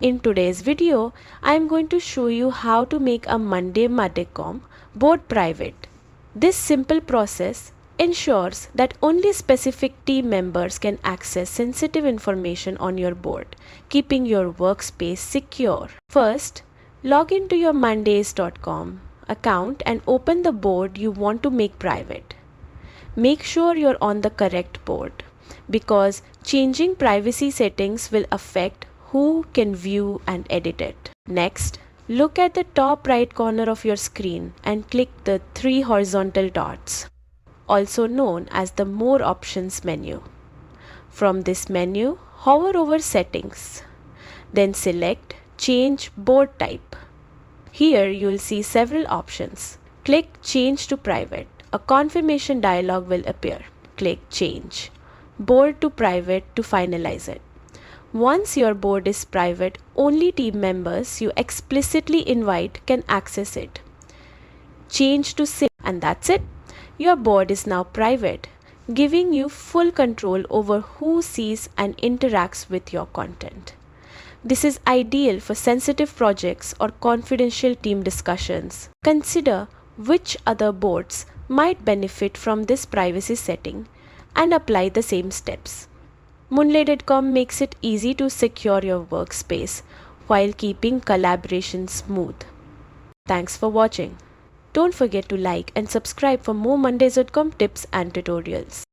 In today's video, I am going to show you how to make a Monday.com board private. This simple process ensures that only specific team members can access sensitive information on your board, keeping your workspace secure. First, log into your Mondays.com account and open the board you want to make private. Make sure you're on the correct board because changing privacy settings will affect who can view and edit it. Next, look at the top right corner of your screen and click the three horizontal dots, also known as the More Options menu. From this menu, hover over Settings. Then select Change Board Type. Here you'll see several options. Click Change to Private. A confirmation dialog will appear. Click Change Board to Private to finalize it. Once your board is private, only team members you explicitly invite can access it. Change to SIP and that's it. Your board is now private, giving you full control over who sees and interacts with your content. This is ideal for sensitive projects or confidential team discussions. Consider which other boards might benefit from this privacy setting and apply the same steps. Moonlight.com makes it easy to secure your workspace while keeping collaboration smooth. Thanks for watching. Don't forget to like and subscribe for more Mondays.com tips and tutorials.